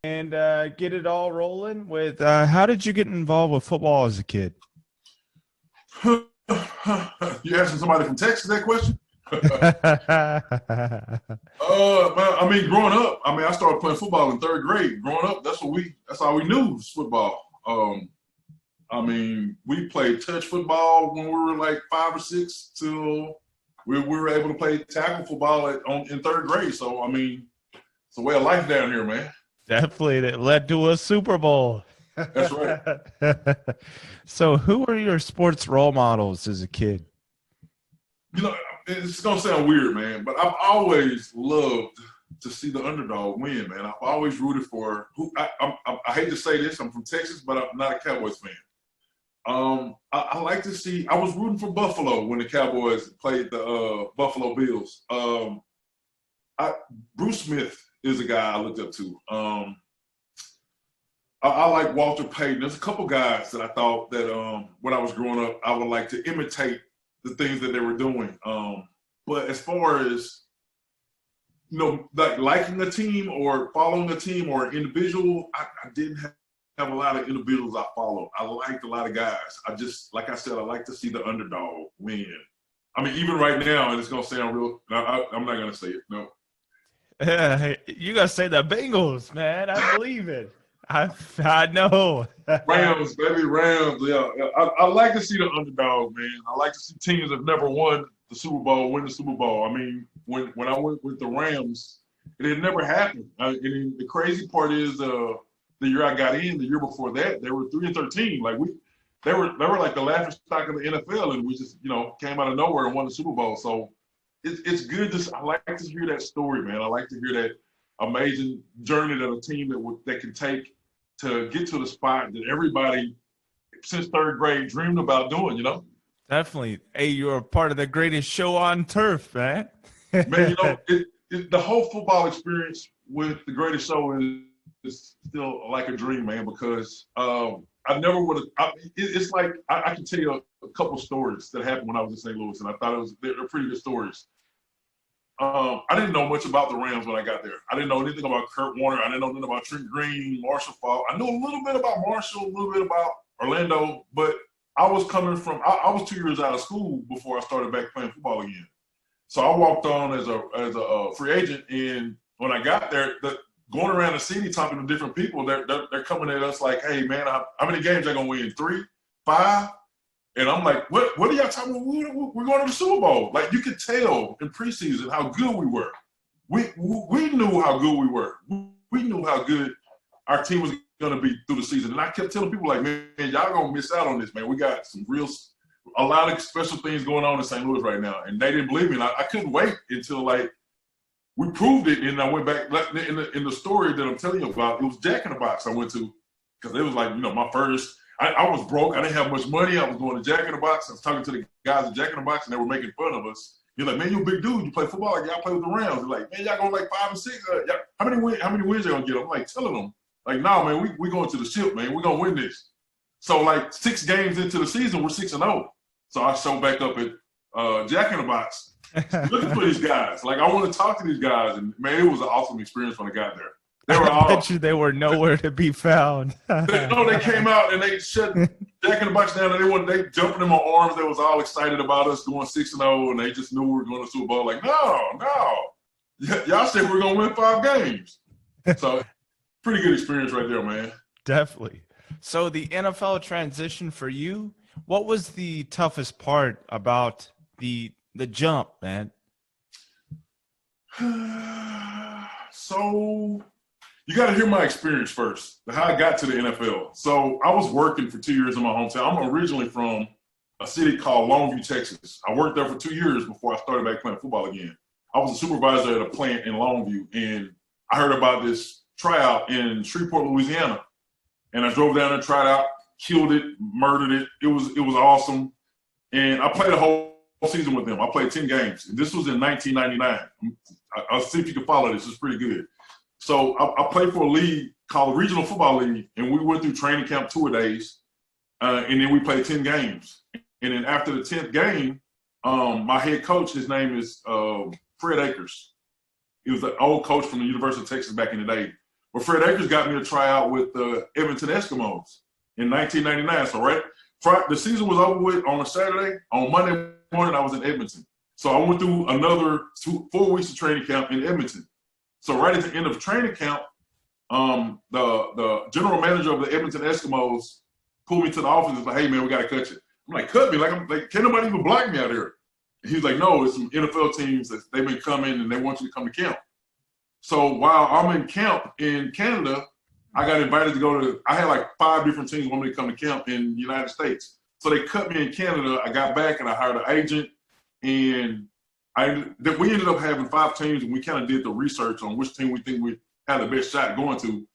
and get it all rolling with how did you get involved with football as a kid? You asking somebody from Texas that question? Man, I mean, growing up, I started playing football in third grade. Growing up, that's all we knew was football. We played touch football when we were like 5 or 6 till we were able to play tackle football in third grade. So, it's a way of life down here, man. Definitely, that led to a Super Bowl. That's right. So, who were your sports role models as a kid? You know, it's gonna sound weird, man, but I've always loved to see the underdog win, man. I've always rooted for who. I hate to say this, I'm from Texas, but I'm not a Cowboys fan. I like to see. I was rooting for Buffalo when the Cowboys played the Buffalo Bills. Bruce Smith is a guy I looked up to. I like Walter Payton. There's a couple guys that I thought that when I was growing up, I would like to imitate the things that they were doing. But as far as, like liking a team or following a team or an individual, I didn't have a lot of individuals I followed. I liked a lot of guys. Like I said, I like to see the underdog win. Even right now, and it's going to sound real, I'm not going to say it, no. You got to say the Bengals, man. I believe it. I know. Rams, baby, Rams. Yeah. I like to see the underdog, man. I like to see teams that never won the Super Bowl win the Super Bowl. When I went with the Rams, it had never happened. And the crazy part is the year I got in, the year before that, they were 3-13. They were like the laughing stock of the NFL, and we just came out of nowhere and won the Super Bowl. So it's good I like to hear that story, man. I like to hear that amazing journey that a team that can take to get to the spot that everybody since third grade dreamed about doing, Definitely. Hey, you're a part of the greatest show on turf, man. Man, the whole football experience with the greatest show is still like a dream, man, because I never would have. It's like I can tell you a couple stories that happened when I was in St. Louis, and I thought they're pretty good stories. I didn't know much about the Rams when I got there. I didn't know anything about Kurt Warner. I didn't know anything about Trent Green, Marshall Faulk. I knew a little bit about Marshall, a little bit about Orlando, but I was coming from. I was 2 years out of school before I started back playing football again. So I walked on as a free agent, and when I got there, going around the city talking to different people, they're coming at us like, "Hey, man, how many games are gonna win? 3, 5?" And I'm like, what are y'all talking about? We're going to the Super Bowl. Like, you could tell in preseason how good we were. We knew how good we were. We knew how good our team was going to be through the season. And I kept telling people, like, man, y'all going to miss out on this, man. We got a lot of special things going on in St. Louis right now. And they didn't believe me. And I couldn't wait until, like, we proved it. And I went back in the story that I'm telling you about. It was Jack in the Box I went to because it was like, my first. I was broke. I didn't have much money. I was going to Jack in the Box. I was talking to the guys at Jack in the Box, and they were making fun of us. You're like, man, you a big dude. You play football. Like, y'all play with the Rams. They're like, man, y'all going like 5 and 6. How many wins y'all gonna get? I'm like telling them, like, nah, man, we going to the ship, man. We're gonna win this. So like 6 games into the season, we're 6-0. So I show back up at Jack in the Box, looking for these guys. Like, I want to talk to these guys, and man, it was an awesome experience when I got there. I bet you they were nowhere to be found. They came out and they shut Jack in the Box down, and they jumping in my arms. They was all excited about us going 6-0, and they just knew we were going to Super Bowl. Like, no, y'all said we were going to win 5 games. So, pretty good experience right there, man. Definitely. So, the NFL transition for you, what was the toughest part about the jump, man? So, you got to hear my experience first, how I got to the NFL. So I was working for 2 years in my hometown. I'm originally from a city called Longview, Texas. I worked there for 2 years before I started back playing football again. I was a supervisor at a plant in Longview, and I heard about this tryout in Shreveport, Louisiana. And I drove down and tried out, killed it, murdered it. It was awesome. And I played a whole season with them. I played 10 games. This was in 1999. I'll see if you can follow this. It's pretty good. So I played for a league called the Regional Football League, and we went through training camp 2 days, and then we played 10 games. And then after the 10th game, my head coach, his name is Fred Akers. He was the old coach from the University of Texas back in the day. Well, Fred Akers got me a tryout with the Edmonton Eskimos in 1999. So the season was over with on a Saturday. On Monday morning, I was in Edmonton. So I went through another 4 weeks of training camp in Edmonton. So right at the end of training camp, the general manager of the Edmonton Eskimos pulled me to the office and was like, "Hey man, we gotta cut you." I'm like, "Cut me? Like, can't nobody even block me out here?" And he's like, "No, it's some NFL teams that they've been coming and they want you to come to camp." So while I'm in camp in Canada, I got invited to I had like 5 different teams want me to come to camp in the United States. So they cut me in Canada. I got back and I hired an agent, and we ended up having 5 teams, and we kind of did the research on which team we think we had the best shot going to.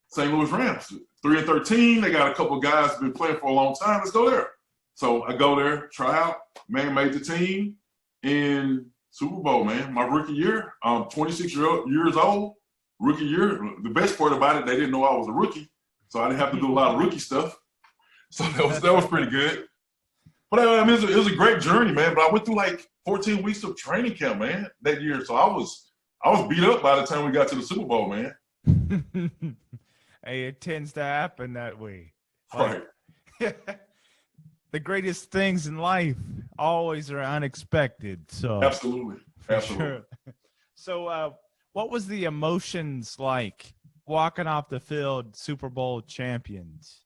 St. Louis Rams, 3-13. They got a couple of guys been playing for a long time. Let's go there. So I go there, try out, man, made the team in Super Bowl, man. My rookie year, I'm 26 years old. Rookie year. The best part about it, they didn't know I was a rookie, so I didn't have to do a lot of rookie stuff. So that was pretty good. But I mean, it was a great journey, man. But I went through like 14 weeks of training camp, man, that year. So I was beat up by the time we got to the Super Bowl, man. Hey, it tends to happen that way. Right. The greatest things in life always are unexpected. So absolutely. Sure. So what was the emotions like walking off the field Super Bowl champions?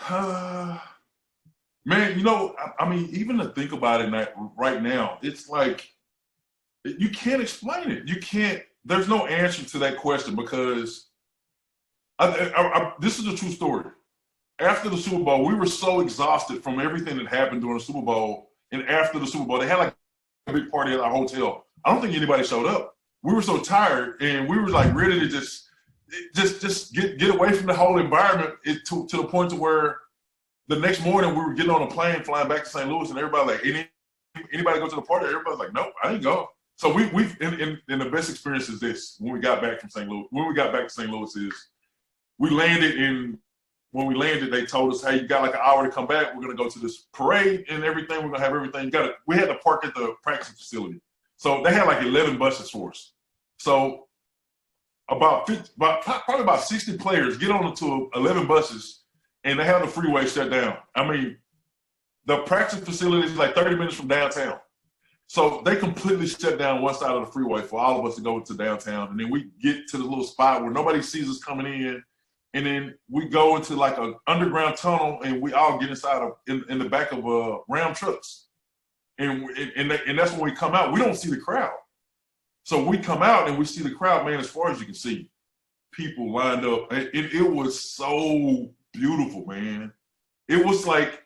Man, I mean, even to think about it right now, it's like you can't explain it. You can't. There's no answer to that question because this is a true story. After the Super Bowl, we were so exhausted from everything that happened during the Super Bowl, and after the Super Bowl, they had like a big party at our hotel. I don't think anybody showed up. We were so tired, and we were like ready to just get away from the whole environment. To the point to where the next morning we were getting on a plane flying back to St. Louis, and everybody like, anybody go to the party? Everybody's like, nope, I didn't go. So we've in the best experience is this when we got back from St. Louis. When we got back to St. Louis is we landed when we landed, they told us, hey, you got like an hour to come back. We're gonna go to this parade and everything. We're gonna have everything. We had to park at the practice facility. So they had like 11 buses for us. So probably about 60 players get onto 11 buses, and they have the freeway shut down. I mean, the practice facility is like 30 minutes from downtown. So they completely shut down one side of the freeway for all of us to go to downtown. And then we get to the little spot where nobody sees us coming in. And then we go into like an underground tunnel, and we all get inside in the back of Ram trucks. And that's when we come out. We don't see the crowd. So we come out and we see the crowd, man, as far as you can see. People lined up. And it was so beautiful, man. It was like,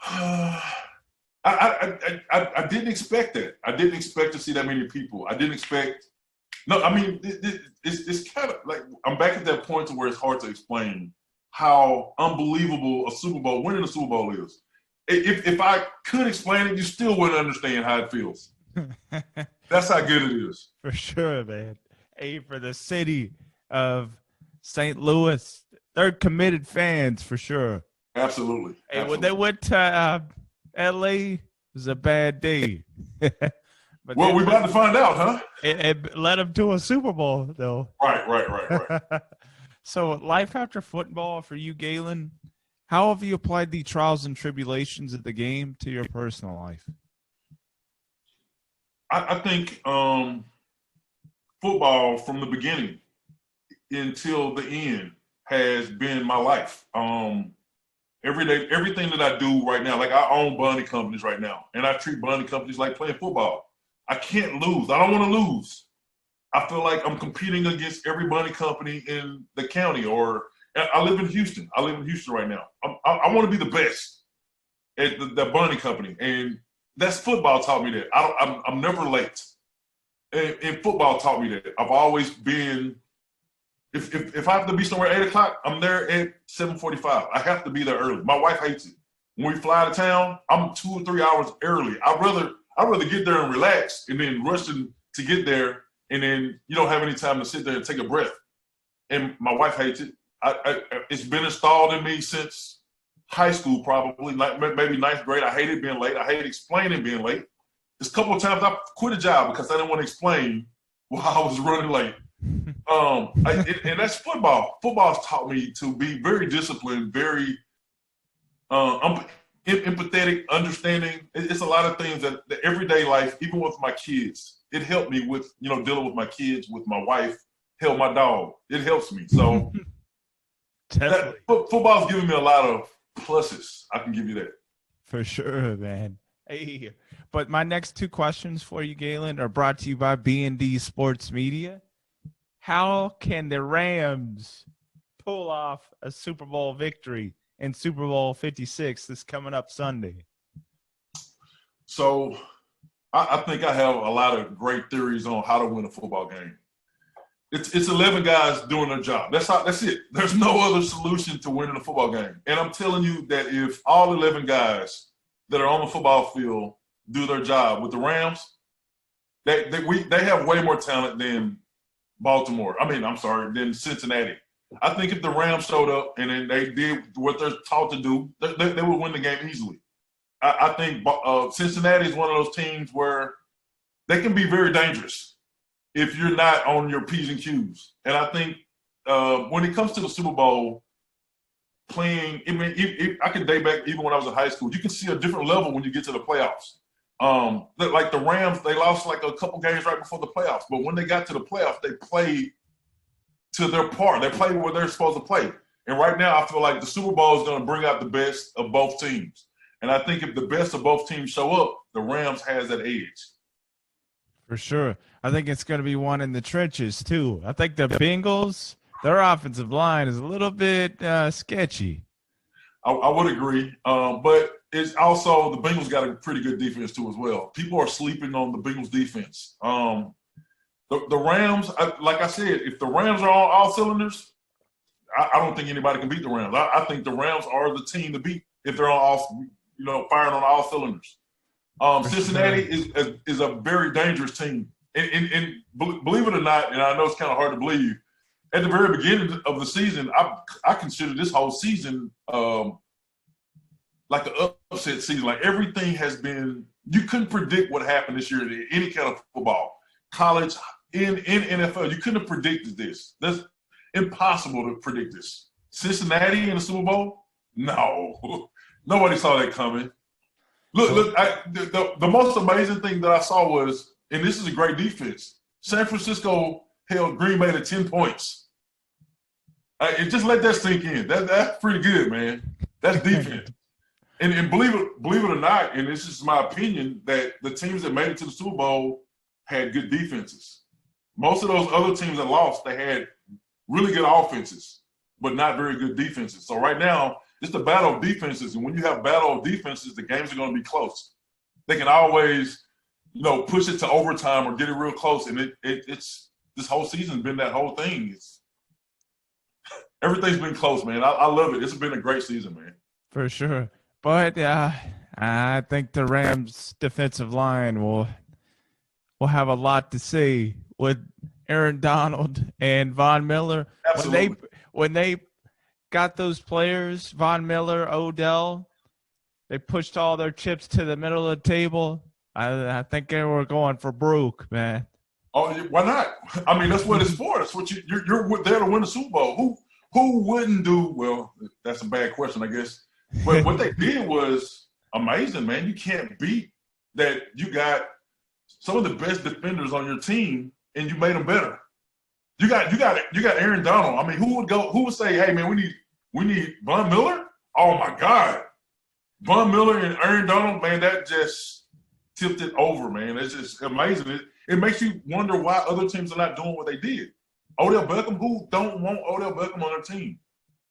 I didn't expect that. I didn't expect to see that many people. I didn't expect. No, I mean, it's kind of like I'm back at that point to where it's hard to explain how unbelievable a Super Bowl, winning a Super Bowl is. If I could explain it, you still wouldn't understand how it feels. That's how good it is. For sure, man. Hey, for the city of St. Louis, they're committed fans for sure. Absolutely. Hey, when they went to L.A., it was a bad day. But well, we're about to find out, huh? It led them to a Super Bowl, though. Right. So, life after football for you, Gaylon, how have you applied the trials and tribulations of the game to your personal life? I think football from the beginning until the end has been my life. Every day, everything that I do right now, like I own bonding companies right now, and I treat bonding companies like playing football. I can't lose. I don't want to lose. I feel like I'm competing against every bonding company in the county, or I live in Houston. I live in Houston right now. I want to be the best at the bonding company, and that's football taught me that. I'm never late. And football taught me that. I've always been. If I have to be somewhere at 8 o'clock, I'm there at 7:45. I have to be there early. My wife hates it. When we fly to town, I'm 2 or 3 hours early. I'd rather get there and relax and then rush to get there, and then you don't have any time to sit there and take a breath. And my wife hates it. It's been installed in me since high school, probably, like maybe ninth grade. I hated being late. I hated explaining being late. There's a couple of times I quit a job because I didn't want to explain why I was running late. And that's football. Football's taught me to be very disciplined, very empathetic, understanding. It's a lot of things that the everyday life, even with my kids, it helped me with, dealing with my kids, with my wife, hell, my dog. It helps me. So football's giving me a lot of pluses. I can give you that. For sure, man. Hey, but my next two questions for you, Gaylon, are brought to you by B&D Sports Media. How can the Rams pull off a Super Bowl victory in Super Bowl 56 this coming up Sunday? So I think I have a lot of great theories on how to win a football game. It's 11 guys doing their job. That's it. There's no other solution to winning a football game. And I'm telling you that if all 11 guys that are on the football field do their job with the Rams, they have way more talent than Baltimore. Than Cincinnati. I think if the Rams showed up and then they did what they're taught to do, they would win the game easily. I think Cincinnati is one of those teams where they can be very dangerous if you're not on your P's and Q's. And I think when it comes to the Super Bowl, playing, I can date back even when I was in high school, you can see a different level when you get to the playoffs. Like the Rams, they lost like a couple games right before the playoffs. But when they got to the playoffs, they played to their part. They played where they're supposed to play. And right now, I feel like the Super Bowl is going to bring out the best of both teams. And I think if the best of both teams show up, the Rams has that edge. For sure. I think it's going to be one in the trenches, too. I think the Bengals, their offensive line is a little bit sketchy. I would agree. But it's also the Bengals got a pretty good defense, too, as well. People are sleeping on the Bengals defense. The Rams, like I said, if the Rams are on all cylinders, I don't think anybody can beat the Rams. I think the Rams are the team to beat if they're on all, firing on all cylinders. Cincinnati is a very dangerous team. And believe it or not, and I know it's kind of hard to believe, at the very beginning of the season, I consider this whole season like an upset season. Like everything has been, you couldn't predict what happened this year in any kind of football, college, in NFL. You couldn't have predicted this. That's impossible to predict this. Cincinnati in the Super Bowl? No. Nobody saw that coming. Look, the most amazing thing that I saw was, and this is a great defense, San Francisco held Green Bay to 10 points. And just let that sink in. That's pretty good, man. That's defense. and believe it or not, and this is my opinion, that the teams that made it to the Super Bowl had good defenses. Most of those other teams that lost, they had really good offenses, but not very good defenses. So right now, it's the battle of defenses. And when you have battle of defenses, the games are going to be close. They can always, push it to overtime or get it real close. And it's this whole season's been that whole thing. Everything's been close, man. I love it. It's been a great season, man. For sure. But I think the Rams defensive line will have a lot to say with Aaron Donald and Von Miller. Absolutely. When they got those players, Von Miller, Odell, they pushed all their chips to the middle of the table. I think they were going for broke, man. Oh, why not? I mean, that's what it's for. That's what you're there to win the Super Bowl. Who wouldn't do well? That's a bad question, I guess. But what they did was amazing, man. You can't beat that. You got some of the best defenders on your team, and you made them better. You got Aaron Donald. I mean, who would say, hey man, we need Von Miller? Oh my God. Von Miller and Aaron Donald, man, that just tipped it over, man. It's just amazing. It makes you wonder why other teams are not doing what they did. Odell Beckham, who don't want Odell Beckham on their team?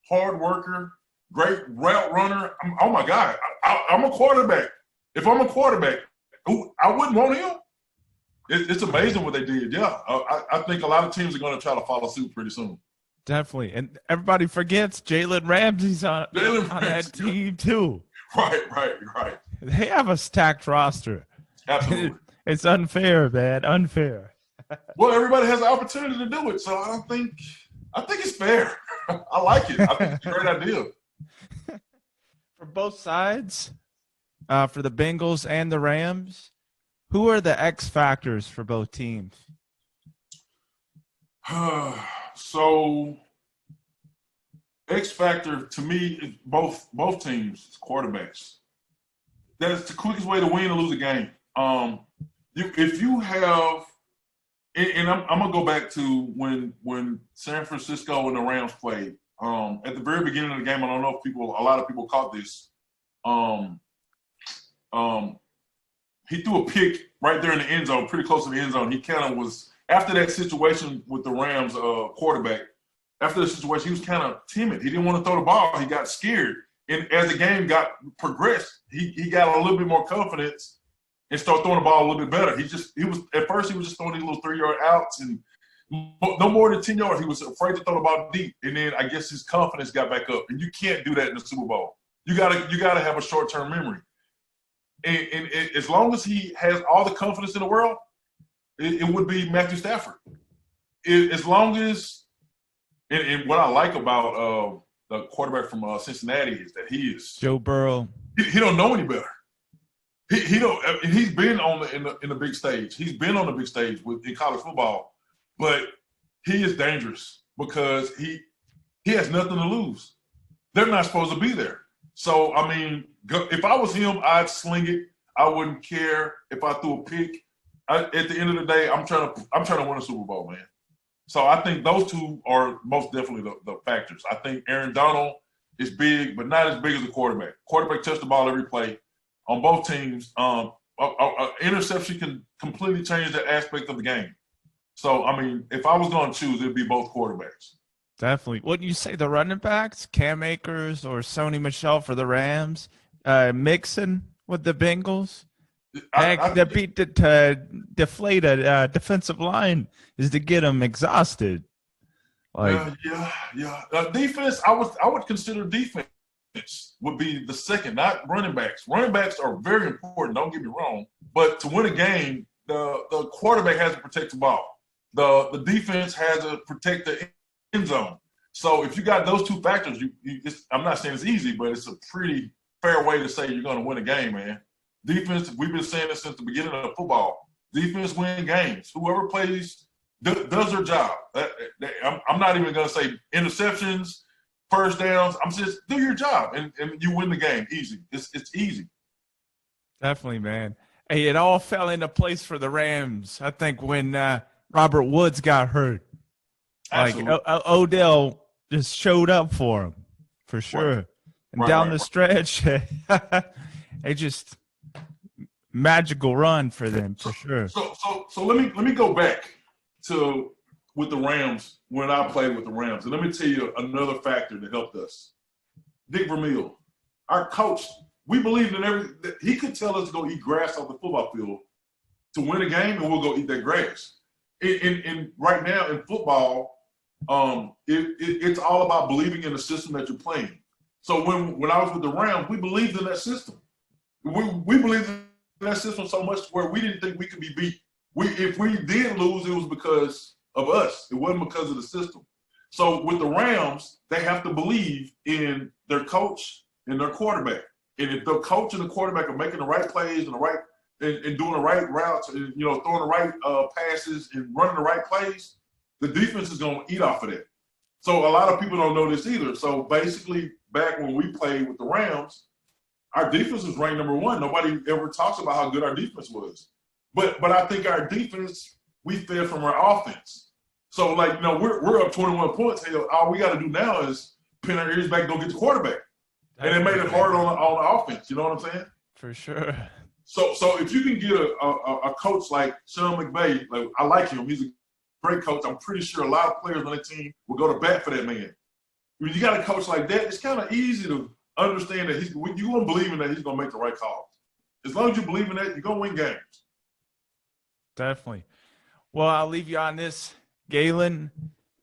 Hard worker, great route runner. Oh my God. I'm a quarterback. If I'm a quarterback, I wouldn't want him. It's amazing what they did. Yeah, I think a lot of teams are going to try to follow suit pretty soon. Definitely. And everybody forgets Jalen Ramsey's on that team too. Right. They have a stacked roster. Absolutely. It's unfair, man. Unfair. Well, everybody has the opportunity to do it, so I think it's fair. I like it. I think it's a great idea. For both sides, for the Bengals and the Rams, who are the X factors for both teams? So X factor to me, both teams, quarterbacks. That's the quickest way to win or lose a game. If you have, and I'm gonna go back to when San Francisco and the Rams played. At the very beginning of the game, I don't know if a lot of people caught this. He threw a pick right there in the end zone, pretty close to the end zone. He kind of was, after that situation with the Rams quarterback, after the situation, he was kind of timid. He didn't want to throw the ball. He got scared. And as the game got progressed, he got a little bit more confidence and started throwing the ball a little bit better. At first he was just throwing these little 3-yard outs and no more than 10 yards. He was afraid to throw the ball deep. And then I guess his confidence got back up. And you can't do that in the Super Bowl. You gotta have a short-term memory. And as long as he has all the confidence in the world, it would be Matthew Stafford. As long as, and what I like about the quarterback from Cincinnati is that he is Joe Burrow. He don't know any better. He don't. He's been in the big stage. He's been on the big stage in college football, but he is dangerous because he has nothing to lose. They're not supposed to be there. So I mean, if I was him, I'd sling it. I wouldn't care if I threw a pick. At the end of the day, I'm trying to win a Super Bowl, man. So I think those two are most definitely the factors. I think Aaron Donald is big, but not as big as the quarterback. Quarterback touched the ball every play on both teams. Interception can completely change the aspect of the game. So, I mean, if I was going to choose, it would be both quarterbacks. Definitely. Wouldn't you say the running backs, Cam Akers or Sony Michel for the Rams, Mixon with the Bengals? To deflate a defensive line is to get them exhausted. Defense, I would consider defense would be the second, not running backs. Running backs are very important, don't get me wrong. But to win a game, the quarterback has to protect the ball. The defense has to protect the end zone. So if you got those two factors, I'm not saying it's easy, but it's a pretty fair way to say you're going to win a game, man. Defense, we've been saying this since the beginning of football. Defense win games. Whoever plays does their job. I'm not even going to say interceptions, first downs. I'm just do your job, and you win the game easy. It's easy. Definitely, man. Hey, it all fell into place for the Rams, I think, when Robert Woods got hurt. Absolutely. Like Odell just showed up for him, for sure. Right. And down the stretch, they just – magical run for them, for sure. So let me go back to with the Rams when I played with the Rams, and let me tell you another factor that helped us. Dick Vermeil, our coach, we believed in he could tell us to go eat grass off the football field to win a game, and we'll go eat that grass. And right now in football, it's all about believing in the system that you're playing. So when I was with the Rams, we believed in that system. We believed in that system so much where we didn't think we could be beat. If we did lose, it was because of us. It wasn't because of the system. So with the Rams, they have to believe in their coach and their quarterback. And if the coach and the quarterback are making the right plays and and doing the right routes and throwing the right passes and running the right plays, the defense is going to eat off of that. So a lot of people don't know this either. So basically, back when we played with the Rams, our defense was ranked number one. Nobody ever talks about how good our defense was. But I think our defense, we fed from our offense. So, we're up 21 points. Hell, all we got to do now is pin our ears back, go get the quarterback. And it made it hard on the offense. You know what I'm saying? For sure. So if you can get a coach like Sean McVay, I like him. He's a great coach. I'm pretty sure a lot of players on the team will go to bat for that man. When you got a coach like that, it's kind of easy to understand that you're going to believe in that he's going to make the right calls. As long as you believe in that, you're going to win games. Definitely. Well, I'll leave you on this. Gaylon,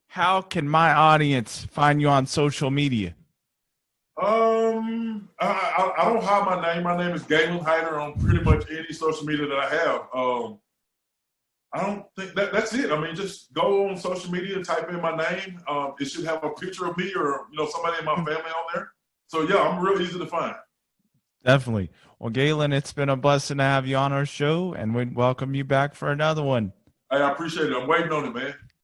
how can my audience find you on social media? I don't hide my name. My name is Gaylon Hyder on pretty much any social media that I have. I don't think that's it. I mean, just go on social media and type in my name. It should have a picture of me or somebody in my family on there. So, yeah, I'm real easy to find. Definitely. Well, Gaylon, it's been a blessing to have you on our show, and we welcome you back for another one. Hey, I appreciate it. I'm waiting on it, man.